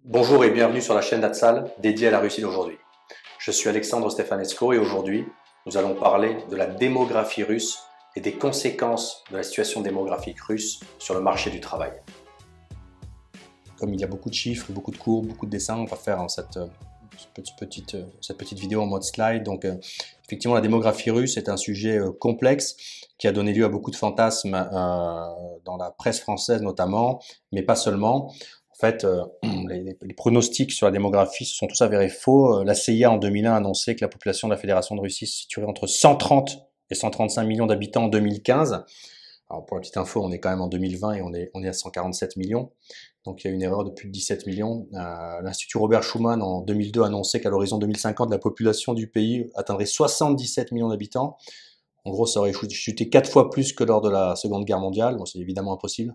Bonjour et bienvenue sur la chaîne d'Atsal dédiée à la Russie d'aujourd'hui. Je suis Alexandre Stefanesco et aujourd'hui, nous allons parler de la démographie russe et des conséquences de la situation démographique russe sur le marché du travail. Comme il y a beaucoup de chiffres, beaucoup de courbes, beaucoup de dessins, on va faire cette petite vidéo en mode slide. Donc, effectivement, la démographie russe est un sujet complexe qui a donné lieu à beaucoup de fantasmes dans la presse française notamment, mais pas seulement. En fait, les pronostics sur la démographie se sont tous avérés faux. La CIA en 2001 a annoncé que la population de la Fédération de Russie se situerait entre 130 et 135 millions d'habitants en 2015. Alors pour la petite info, on est quand même en 2020 et on est à 147 millions. Donc il y a une erreur de plus de 17 millions. L'Institut Robert Schuman en 2002 a annoncé qu'à l'horizon 2050, la population du pays atteindrait 77 millions d'habitants. En gros, ça aurait chuté 4 fois plus que lors de la Seconde Guerre mondiale. Bon, c'est évidemment impossible.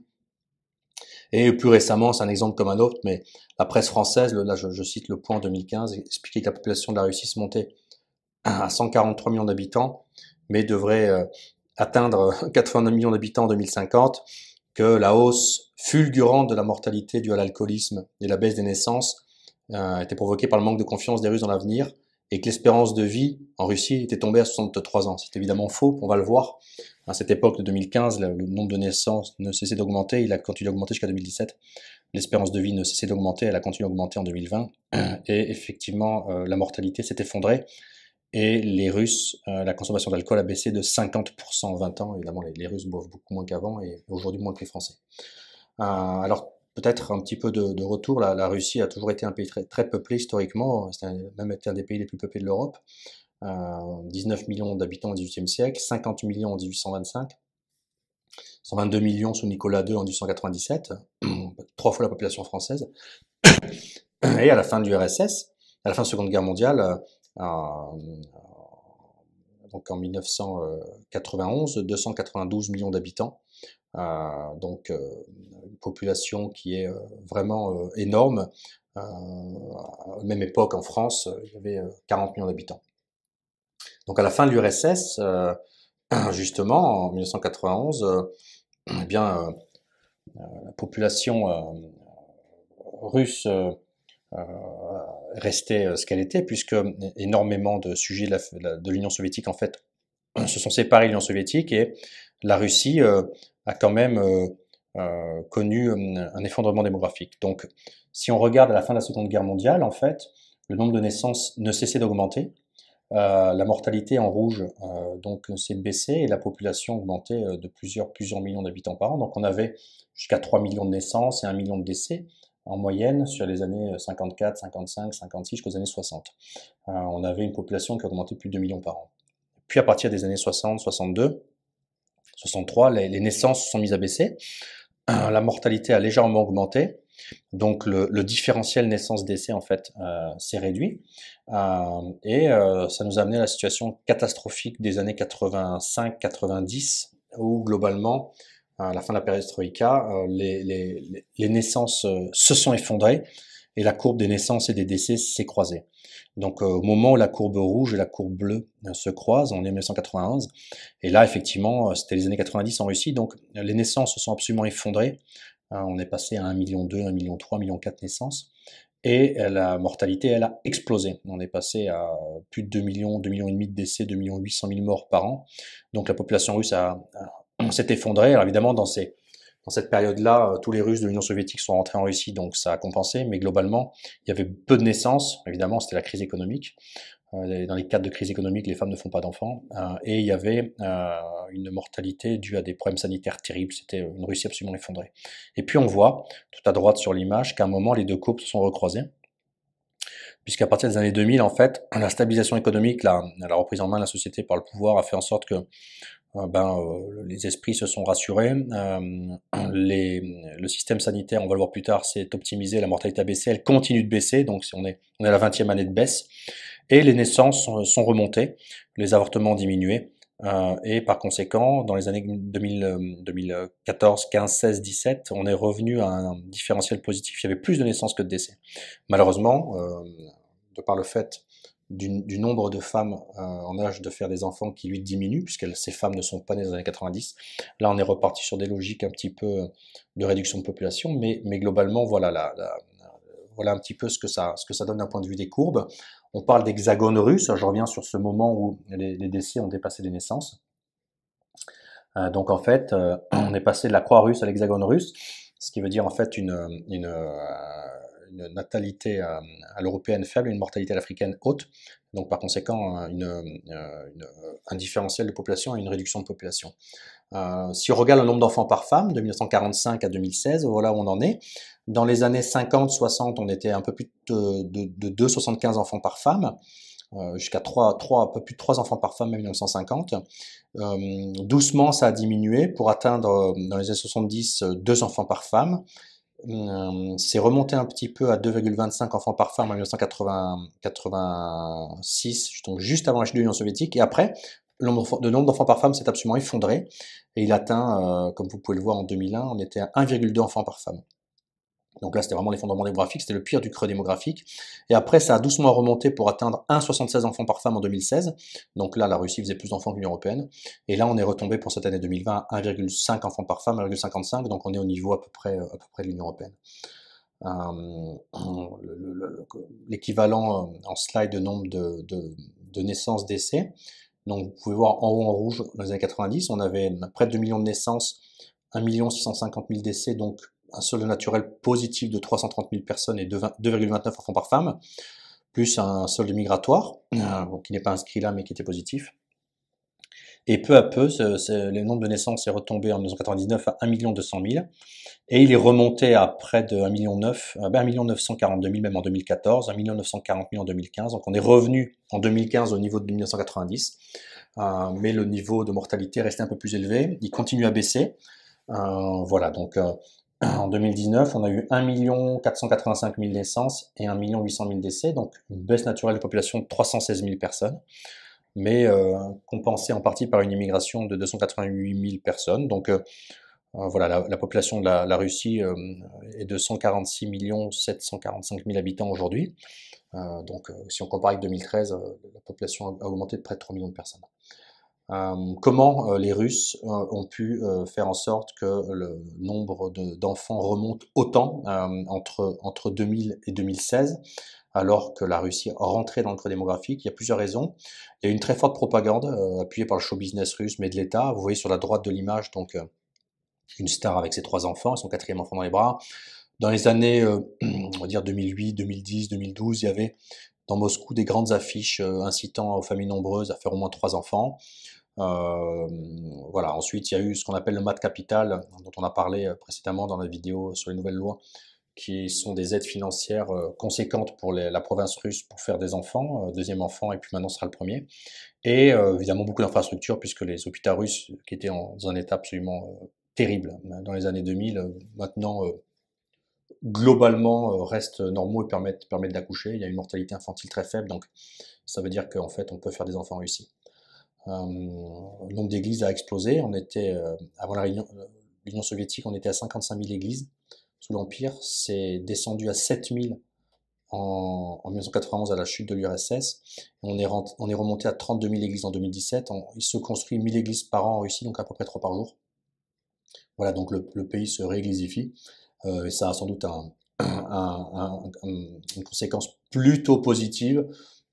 Et plus récemment, c'est un exemple comme un autre, mais la presse française, là je cite Le Point en 2015, expliquait que la population de la Russie se montait à 143 millions d'habitants, mais devrait atteindre 89 millions d'habitants en 2050, que la hausse fulgurante de la mortalité due à l'alcoolisme et la baisse des naissances était provoquée par le manque de confiance des Russes dans l'avenir, et que l'espérance de vie en Russie était tombée à 63 ans. C'est évidemment faux, on va le voir. À cette époque de 2015, le nombre de naissances ne cessait d'augmenter, il a continué d'augmenter jusqu'à 2017. L'espérance de vie ne cessait d'augmenter, elle a continué d'augmenter en 2020. Et effectivement, la mortalité s'est effondrée. Et les Russes, la consommation d'alcool a baissé de 50% en 20 ans. Évidemment, les Russes boivent beaucoup moins qu'avant et aujourd'hui moins que les Français. Alors, peut-être un petit peu de retour, la Russie a toujours été un pays très peuplé historiquement, c'est même été un des pays les plus peuplés de l'Europe. 19 millions d'habitants au XVIIIe siècle, 50 millions en 1825, 122 millions sous Nicolas II en 1897, 3 fois la population française. Et à la fin de l'URSS, à la fin de la Seconde Guerre mondiale, donc en 1991, 292 millions d'habitants. Donc une population qui est vraiment énorme. À la même époque en France, il y avait 40 millions d'habitants. Donc à la fin de l'URSS, justement en 1991, eh bien la population russe restait ce qu'elle était, puisque énormément de sujets de l'Union soviétique en fait se sont séparés de l'Union soviétique, et la Russie a quand même connu un effondrement démographique. Donc, si on regarde à la fin de la Seconde Guerre mondiale, en fait, le nombre de naissances ne cessait d'augmenter. La mortalité en rouge donc s'est baissée et la population augmentait de plusieurs millions d'habitants par an. Donc, on avait jusqu'à 3 millions de naissances et 1 million de décès en moyenne sur les années 54, 55, 56 jusqu'aux années 60. On avait une population qui augmentait plus de 2 millions par an. Puis à partir des années 60, 62, 63, les naissances se sont mises à baisser. La mortalité a légèrement augmenté. Donc le différentiel naissance-décès en fait s'est réduit. Ça nous a amené à la situation catastrophique des années 85-90 où globalement, à la fin de la perestroïka, les naissances se sont effondrées et la courbe des naissances et des décès s'est croisée. Donc au moment où la courbe rouge et la courbe bleue se croisent, on est en 1991, et là effectivement c'était les années 90 en Russie, donc les naissances se sont absolument effondrées. On est passé à 1,2 million, 1,3 million, 1,4 million naissances, et la mortalité elle a explosé. On est passé à plus de 2 millions, 2 millions et demi de décès, 2 millions 800 000 morts par an. Donc la population russe s'est effondrée. Alors évidemment dans cette période-là, tous les Russes de l'Union soviétique sont rentrés en Russie, donc ça a compensé, mais globalement, il y avait peu de naissances, évidemment, c'était la crise économique. Dans les cas de crise économique, les femmes ne font pas d'enfants, et il y avait une mortalité due à des problèmes sanitaires terribles, c'était une Russie absolument effondrée. Et puis on voit, tout à droite sur l'image, qu'à un moment, les deux courbes se sont recroisées, puisqu'à partir des années 2000, en fait, la stabilisation économique, la reprise en main de la société par le pouvoir a fait en sorte que les esprits se sont rassurés, le système sanitaire, on va le voir plus tard, s'est optimisé, la mortalité a baissé, elle continue de baisser, donc on est à la 20e année de baisse, et les naissances sont remontées, les avortements ont diminué, et par conséquent, dans les années 2014, 15, 16, 17, on est revenu à un différentiel positif, il y avait plus de naissances que de décès. Malheureusement, de par le fait du nombre de femmes en âge de faire des enfants qui lui diminue, puisque ces femmes ne sont pas nées dans les années 90. Là, on est reparti sur des logiques un petit peu de réduction de population, mais globalement, voilà, voilà un petit peu ce que ça donne d'un point de vue des courbes. On parle d'hexagone russe. Je reviens sur ce moment où les décès ont dépassé les naissances. Donc en fait, on est passé de la croix russe à l'hexagone russe, ce qui veut dire en fait une natalité à l'européenne faible et une mortalité à l'africaine haute. Donc par conséquent, un différentiel de population et une réduction de population. Si on regarde le nombre d'enfants par femme, de 1945 à 2016, voilà où on en est. Dans les années 50-60, on était un peu plus de 2,75 enfants par femme, jusqu'à un peu plus de 3 enfants par femme en 1950. Doucement, ça a diminué pour atteindre, dans les années 70, 2 enfants par femme. C'est remonté un petit peu à 2,25 enfants par femme en 1986, donc juste avant la chute de l'Union soviétique. Et après, le nombre d'enfants par femme s'est absolument effondré. Et il atteint, comme vous pouvez le voir en 2001, on était à 1,2 enfants par femme. Donc là, c'était vraiment l'effondrement démographique, c'était le pire du creux démographique. Et après, ça a doucement remonté pour atteindre 1,76 enfants par femme en 2016. Donc là, la Russie faisait plus d'enfants que l'Union européenne. Et là, on est retombé pour cette année 2020 à 1,5 enfants par femme, 1,55. Donc on est au niveau à peu près de l'Union européenne. L'équivalent en slide de nombre de naissances, décès. Donc vous pouvez voir en haut en rouge, dans les années 90, on avait près de 2 millions de naissances, 1 650 000 décès, donc un solde naturel positif de 330 000 personnes et 2,29 enfants par femme, plus un solde migratoire, qui n'est pas inscrit là mais qui était positif. Et peu à peu, le nombre de naissances est retombé en 1999 à 1 200 000, et il est remonté à près de 1 942 000 même en 2014, 1 940 000 en 2015, donc on est revenu en 2015 au niveau de 1990, mais le niveau de mortalité restait un peu plus élevé, il continue à baisser, voilà, donc en 2019, on a eu 1 485 000 naissances et 1 800 000 décès, donc une baisse naturelle de population de 316 000 personnes, mais compensée en partie par une immigration de 288 000 personnes. Donc voilà, la population de la Russie est de 146 745 000 habitants aujourd'hui. Donc si on compare avec 2013, la population a augmenté de près de 3 millions de personnes. Comment les Russes ont pu faire en sorte que le nombre d'enfants remonte autant entre 2000 et 2016, alors que la Russie rentrait dans le creux démographique? Il y a plusieurs raisons. Il y a une très forte propagande appuyée par le show business russe, mais de l'État. Vous voyez sur la droite de l'image donc une star avec ses 3 enfants, son 4e enfant dans les bras. Dans les années, on va dire 2008, 2010, 2012, il y avait dans Moscou des grandes affiches incitant aux familles nombreuses à faire au moins 3 enfants. Voilà. Ensuite, il y a eu ce qu'on appelle le Mat Capital, dont on a parlé précédemment dans la vidéo sur les nouvelles lois, qui sont des aides financières conséquentes pour la province russe pour faire des enfants, 2e enfant, et puis maintenant ce sera le 1er. Et évidemment beaucoup d'infrastructures, puisque les hôpitaux russes, qui étaient dans un état absolument terrible dans les années 2000, maintenant globalement restent normaux et permettent d'accoucher. Il y a une mortalité infantile très faible, donc ça veut dire qu'en fait on peut faire des enfants en Russie. Le nombre d'églises a explosé. On était, avant l'Union soviétique, on était à 55 000 églises. Sous l'Empire, c'est descendu à 7 000 en 1991 à la chute de l'URSS. On est remonté à 32 000 églises en 2017. Il se construit 1000 églises par an en Russie, donc à peu près 3 par jour. Voilà, donc le pays se rééglisifie. Et ça a sans doute une conséquence plutôt positive,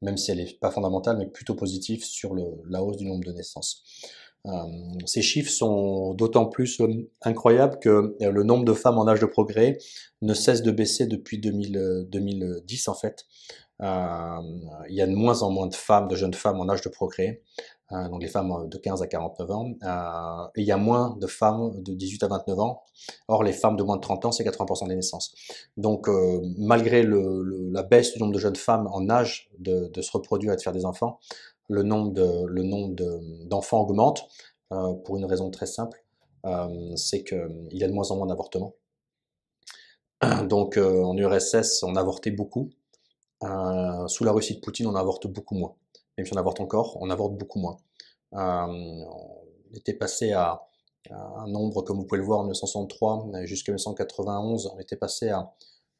même si elle n'est pas fondamentale, mais plutôt positive sur la hausse du nombre de naissances. Ces chiffres sont d'autant plus incroyables que le nombre de femmes en âge de progrès ne cesse de baisser depuis 2010 en fait. Il y a de moins en moins de jeunes femmes en âge de progrès, donc les femmes de 15 à 49 ans, et il y a moins de femmes de 18 à 29 ans. Or, les femmes de moins de 30 ans, c'est 80% des naissances. Donc, malgré la baisse du nombre de jeunes femmes en âge de se reproduire et de faire des enfants, le nombre d'enfants augmente pour une raison très simple, c'est qu'il y a de moins en moins d'avortements. Donc, en URSS, on avortait beaucoup. Sous la Russie de Poutine, on avorte beaucoup moins. Même si on avorte encore, on avorte beaucoup moins. On était passé à un nombre, comme vous pouvez le voir, en 1963 jusqu'à 1991, on était passé à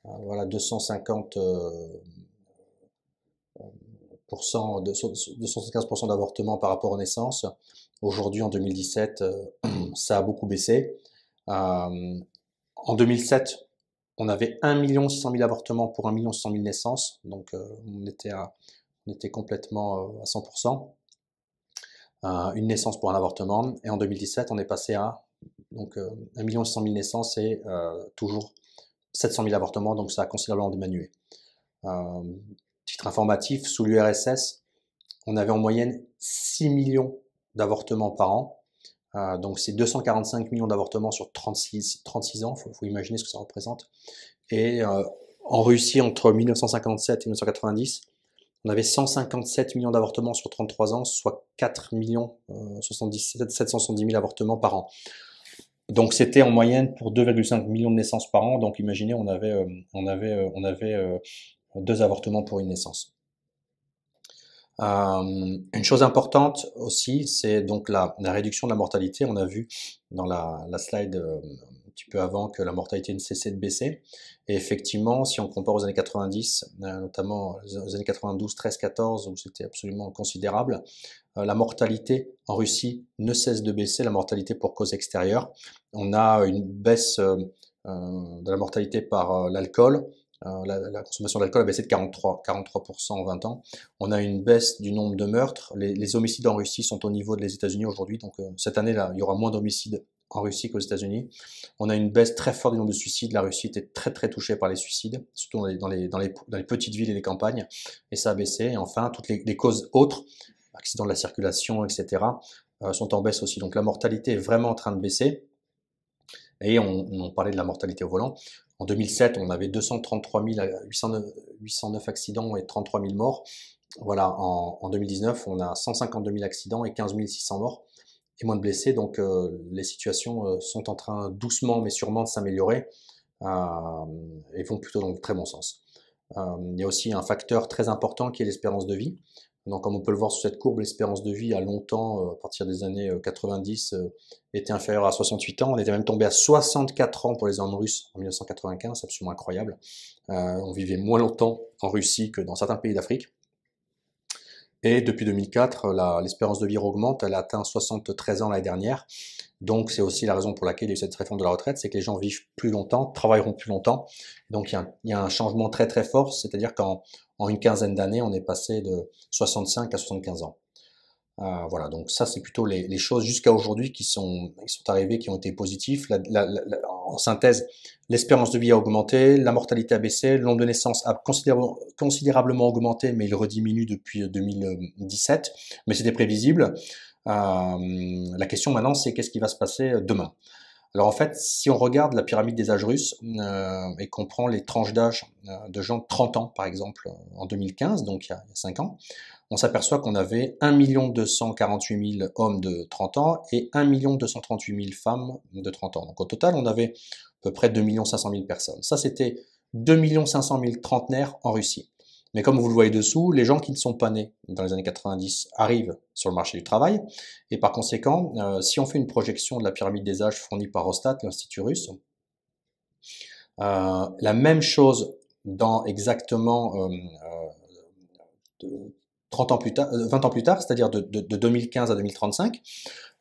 voilà, 215% d'avortements par rapport aux naissances. Aujourd'hui, en 2017, ça a beaucoup baissé. En 2007, on avait 1 600 000 avortements pour 1 600 000 naissances, donc on était complètement à 100%. Une naissance pour un avortement, et en 2017 on est passé à donc 1 600 000 naissances et toujours 700 000 avortements, donc ça a considérablement diminué. Titre informatif, sous l'URSS, on avait en moyenne 6 millions d'avortements par an, donc c'est 245 millions d'avortements sur 36 ans, faut imaginer ce que ça représente. Et en Russie, entre 1957 et 1990, on avait 157 millions d'avortements sur 33 ans, soit 4 770 000 avortements par an. Donc c'était en moyenne pour 2,5 millions de naissances par an. Donc imaginez, on avait 2 avortements pour une naissance. Une chose importante aussi, c'est donc la réduction de la mortalité. On a vu dans la slide un petit peu avant que la mortalité ne cessait de baisser. Et effectivement, si on compare aux années 90, notamment aux années 92, 13, 14, où c'était absolument considérable, la mortalité en Russie ne cesse de baisser, la mortalité pour cause extérieure. On a une baisse de la mortalité par l'alcool. La consommation d'alcool a baissé de 43% en 20 ans. On a une baisse du nombre de meurtres. Les homicides en Russie sont au niveau des États-Unis aujourd'hui. Donc cette année-là, il y aura moins d'homicides en Russie qu'aux États-Unis. On a une baisse très forte du nombre de suicides. La Russie était très très touchée par les suicides, surtout dans les petites villes et les campagnes. Et ça a baissé. Et enfin, toutes les causes autres, accidents de la circulation, etc., sont en baisse aussi. Donc la mortalité est vraiment en train de baisser. Et on parlait de la mortalité au volant. En 2007, on avait 233 809 accidents et 33 000 morts. Voilà, en 2019, on a 152 000 accidents et 15 600 morts et moins de blessés. Donc les situations sont en train doucement mais sûrement de s'améliorer et vont plutôt dans le très bon sens. Il y a aussi un facteur très important qui est l'espérance de vie. Donc, comme on peut le voir sur cette courbe, l'espérance de vie a longtemps, à partir des années 90, était inférieure à 68 ans. On était même tombé à 64 ans pour les hommes russes en 1995, c'est absolument incroyable. On vivait moins longtemps en Russie que dans certains pays d'Afrique. Et depuis 2004, l'espérance de vie augmente, elle a atteint 73 ans l'année dernière. Donc c'est aussi la raison pour laquelle il y a eu cette réforme de la retraite, c'est que les gens vivent plus longtemps, travailleront plus longtemps. Donc il y a un changement très très fort, c'est-à-dire qu'en une quinzaine d'années, on est passé de 65 à 75 ans. Voilà, donc ça c'est plutôt les choses jusqu'à aujourd'hui qui sont arrivées, qui ont été positifs. En synthèse, l'espérance de vie a augmenté, la mortalité a baissé, le nombre de naissances a considérablement augmenté, mais il rediminue depuis 2017, mais c'était prévisible. La question maintenant, c'est qu'est-ce qui va se passer demain? Alors en fait, si on regarde la pyramide des âges russes et qu'on prend les tranches d'âge de gens de 30 ans, par exemple, en 2015, donc il y a 5 ans, on s'aperçoit qu'on avait 1 248 000 hommes de 30 ans et 1 238 000 femmes de 30 ans. Donc au total, on avait à peu près 2 500 000 personnes. Ça, c'était 2 500 000 trentenaires en Russie. Mais comme vous le voyez dessous, les gens qui ne sont pas nés dans les années 90 arrivent sur le marché du travail. Et par conséquent, si on fait une projection de la pyramide des âges fournie par Rostat, l'Institut russe, la même chose dans exactement 30 ans plus tard, 20 ans plus tard, c'est-à-dire de 2015 à 2035,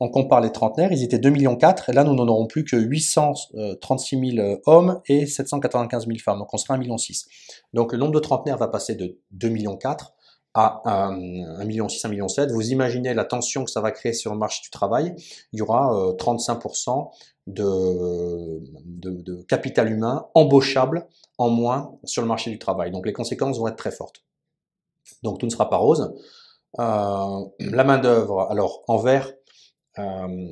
on compare les trentenaires, ils étaient 2,4 millions, et là nous n'en aurons plus que 836 000 hommes et 795 000 femmes, donc on sera 1,6 million. Donc le nombre de trentenaires va passer de 2,4 millions à 1,6 million, 1,7 million. Vous imaginez la tension que ça va créer sur le marché du travail. Il y aura 35% de capital humain embauchable en moins sur le marché du travail. Donc les conséquences vont être très fortes. Donc tout ne sera pas rose. La main d'œuvre, alors en vert,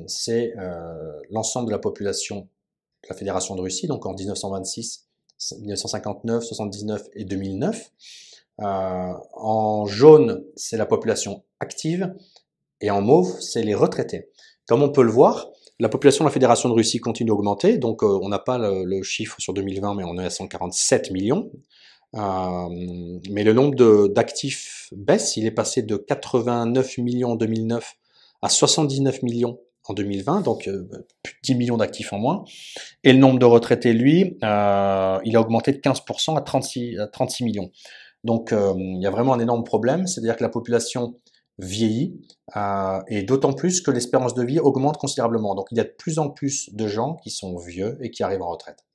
c'est l'ensemble de la population de la Fédération de Russie, donc en 1926, 1959, 79 et 2009. En jaune, c'est la population active, et en mauve, c'est les retraités. Comme on peut le voir, la population de la Fédération de Russie continue d'augmenter, donc on n'a pas le chiffre sur 2020, mais on est à 147 millions. Mais le nombre d'actifs baisse, il est passé de 89 millions en 2009 à 79 millions en 2020, donc plus de 10 millions d'actifs en moins. Et le nombre de retraités, lui, il a augmenté de 15% à 36 millions. Donc il y a vraiment un énorme problème, c'est-à-dire que la population vieillit, et d'autant plus que l'espérance de vie augmente considérablement. Donc il y a de plus en plus de gens qui sont vieux et qui arrivent en retraite.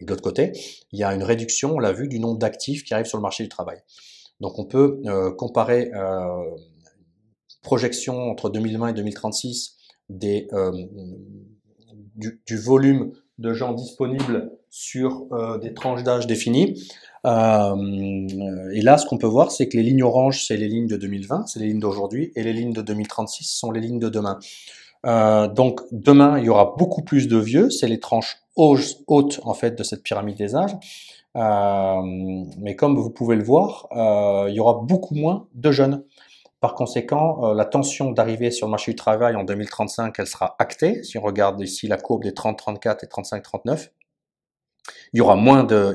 Et de l'autre côté, il y a une réduction, on l'a vu, du nombre d'actifs qui arrivent sur le marché du travail. Donc on peut comparer projection entre 2020 et 2036 du volume de gens disponibles sur des tranches d'âge définies. Et là, ce qu'on peut voir, c'est que les lignes oranges, c'est les lignes de 2020, c'est les lignes d'aujourd'hui, et les lignes de 2036 sont les lignes de demain. Donc demain, il y aura beaucoup plus de vieux, c'est les tranches hautes en fait de cette pyramide des âges. Mais comme vous pouvez le voir, il y aura beaucoup moins de jeunes. Par conséquent, la tension d'arrivée sur le marché du travail en 2035, elle sera actée. Si on regarde ici la courbe des 30-34 et 35-39, il y aura moins de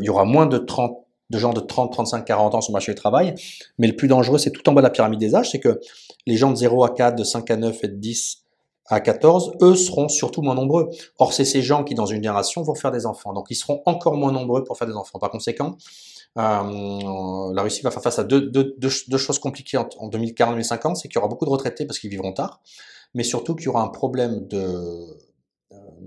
gens de 30, 35, 40 ans sur le marché du travail. Mais le plus dangereux, c'est tout en bas de la pyramide des âges, c'est que les gens de 0 à 4, de 5 à 9 et de 10 à 14, eux seront surtout moins nombreux. Or, c'est ces gens qui, dans une génération, vont faire des enfants. Donc, ils seront encore moins nombreux pour faire des enfants. Par conséquent, la Russie va faire face à deux choses compliquées en 2040-2050, c'est qu'il y aura beaucoup de retraités parce qu'ils vivront tard, mais surtout qu'il y aura un problème de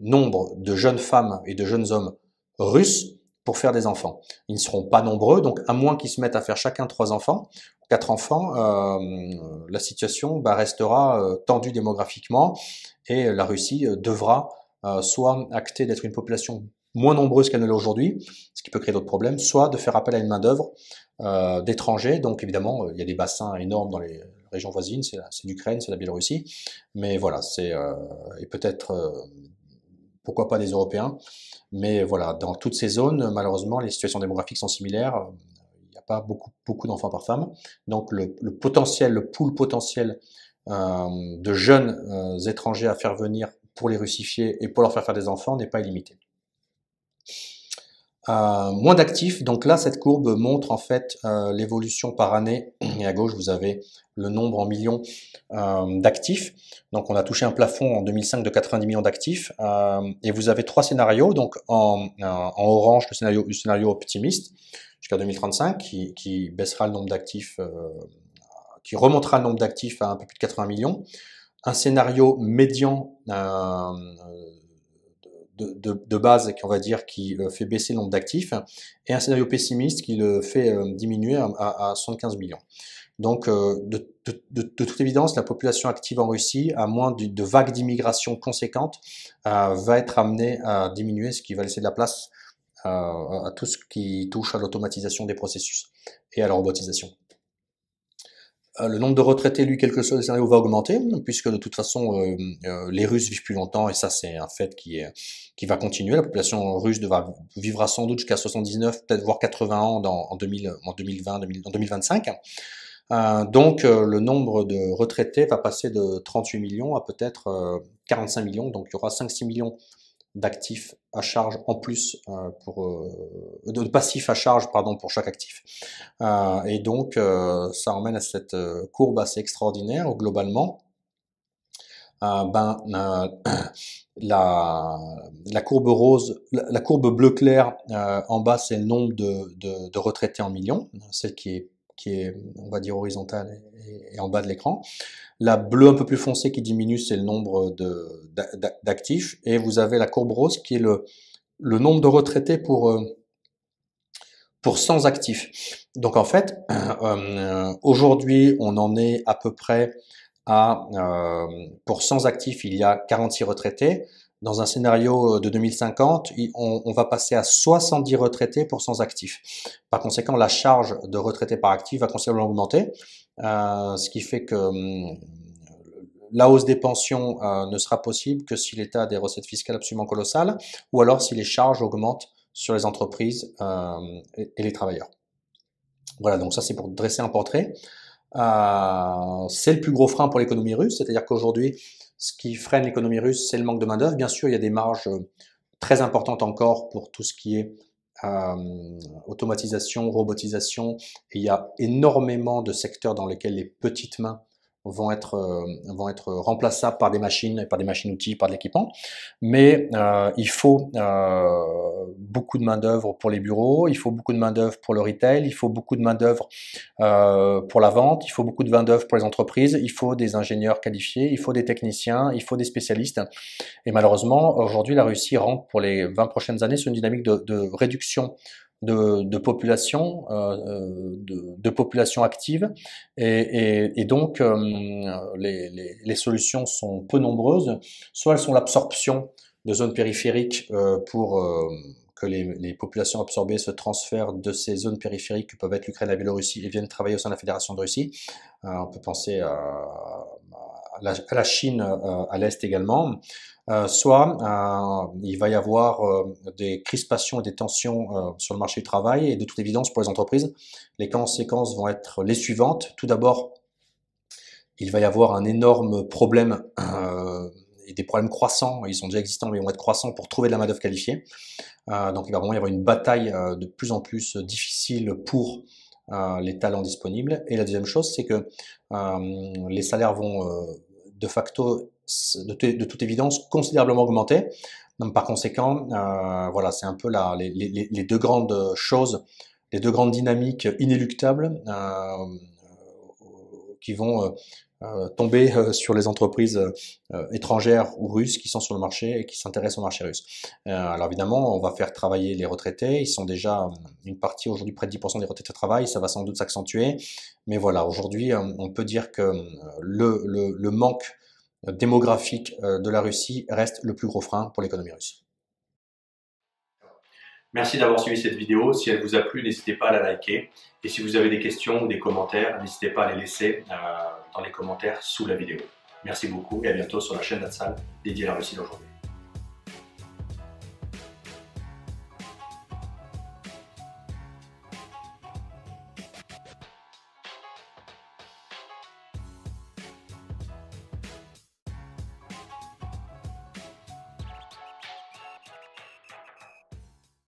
nombre de jeunes femmes et de jeunes hommes russes pour faire des enfants. Ils ne seront pas nombreux, donc à moins qu'ils se mettent à faire chacun 3 enfants, 4 enfants, la situation restera tendue démographiquement et la Russie devra soit acter d'être une population moins nombreuse qu'elle ne l'est aujourd'hui, ce qui peut créer d'autres problèmes, soit de faire appel à une main-d'œuvre d'étrangers. Donc évidemment, il y a des bassins énormes dans les régions voisines, c'est l'Ukraine, c'est la Biélorussie, mais voilà, et peut-être pourquoi pas des Européens, mais voilà, dans toutes ces zones, malheureusement, les situations démographiques sont similaires. Il n'y a pas beaucoup d'enfants par femme, donc le pool potentiel de jeunes étrangers à faire venir pour les russifier et pour leur faire des enfants n'est pas illimité. Moins d'actifs, donc là cette courbe montre en fait l'évolution par année, et à gauche vous avez le nombre en millions d'actifs. Donc on a touché un plafond en 2005 de 90 millions d'actifs, et vous avez 3 scénarios, donc en orange le scénario optimiste jusqu'à 2035 qui baissera le nombre d'actifs, qui remontera le nombre d'actifs à un peu plus de 80 millions, un scénario médian de base, on va dire, qui fait baisser le nombre d'actifs, et un scénario pessimiste qui le fait diminuer à 75 millions. Donc, de toute évidence, la population active en Russie, à moins de vagues d'immigration conséquentes, va être amenée à diminuer, ce qui va laisser de la place à tout ce qui touche à l'automatisation des processus et à la robotisation. Le nombre de retraités, lui, quel que soit le scénario, va augmenter, puisque de toute façon, les Russes vivent plus longtemps, et ça, c'est un fait qui va continuer. La population russe vivra sans doute jusqu'à 79, peut-être voire 80 ans en 2025. Donc, le nombre de retraités va passer de 38 millions à peut-être 45 millions, donc il y aura 5-6 millions d'actifs à charge en plus de passifs à charge pour chaque actif, et donc ça emmène à cette courbe assez extraordinaire où globalement la courbe rose, la courbe bleu clair en bas, c'est le nombre de retraités en millions, celle qui est on va dire horizontale et en bas de l'écran. La bleue un peu plus foncée qui diminue, c'est le nombre d'actifs. Et vous avez la courbe rose qui est le nombre de retraités pour 100 actifs. Donc en fait, aujourd'hui, on en est à peu près à, pour 100 actifs, il y a 46 retraités. Dans un scénario de 2050, on va passer à 70 retraités pour 100 actifs. Par conséquent, la charge de retraités par actif va considérablement augmenter, ce qui fait que la hausse des pensions ne sera possible que si l'État a des recettes fiscales absolument colossales, ou alors si les charges augmentent sur les entreprises et les travailleurs. Voilà, donc ça c'est pour dresser un portrait. C'est le plus gros frein pour l'économie russe, c'est-à-dire qu'aujourd'hui, ce qui freine l'économie russe, c'est le manque de main-d'œuvre. Bien sûr, il y a des marges très importantes encore pour tout ce qui est automatisation, robotisation, et il y a énormément de secteurs dans lesquels les petites mains vont être remplaçables par des machines outils, par de l'équipement. Mais il faut beaucoup de main d'œuvre pour les bureaux, il faut beaucoup de main d'œuvre pour le retail, il faut beaucoup de main d'œuvre pour la vente, il faut beaucoup de main d'œuvre pour les entreprises, il faut des ingénieurs qualifiés, il faut des techniciens, il faut des spécialistes. Et malheureusement, aujourd'hui, la Russie rentre pour les 20 prochaines années sur une dynamique de réduction de population, de population active, et donc les solutions sont peu nombreuses. Soit elles sont l'absorption de zones périphériques pour que les populations absorbées se transfèrent de ces zones périphériques que peuvent être l'Ukraine, la Biélorussie et viennent travailler au sein de la Fédération de Russie. On peut penser à la Chine à l'Est également. Soit il va y avoir des crispations et des tensions sur le marché du travail, et de toute évidence pour les entreprises, les conséquences vont être les suivantes. Tout d'abord, il va y avoir un énorme problème et des problèmes croissants, ils sont déjà existants mais ils vont être croissants pour trouver de la main-d'œuvre qualifiée. Donc il va vraiment y avoir une bataille de plus en plus difficile pour les talents disponibles. Et la deuxième chose, c'est que les salaires vont de facto, de toute évidence, considérablement augmenter. Donc, par conséquent, voilà, c'est un peu les deux grandes choses, les deux grandes dynamiques inéluctables qui vont tomber sur les entreprises étrangères ou russes qui sont sur le marché et qui s'intéressent au marché russe. Alors évidemment, on va faire travailler les retraités, ils sont déjà une partie aujourd'hui, près de 10% des retraités travaillent, ça va sans doute s'accentuer, mais voilà, aujourd'hui on peut dire que le manque démographique de la Russie reste le plus gros frein pour l'économie russe. Merci d'avoir suivi cette vidéo. Si elle vous a plu, n'hésitez pas à la liker. Et si vous avez des questions ou des commentaires, n'hésitez pas à les laisser dans les commentaires sous la vidéo. Merci beaucoup et à bientôt sur la chaîne d'Atsal dédiée à la Russie d'aujourd'hui.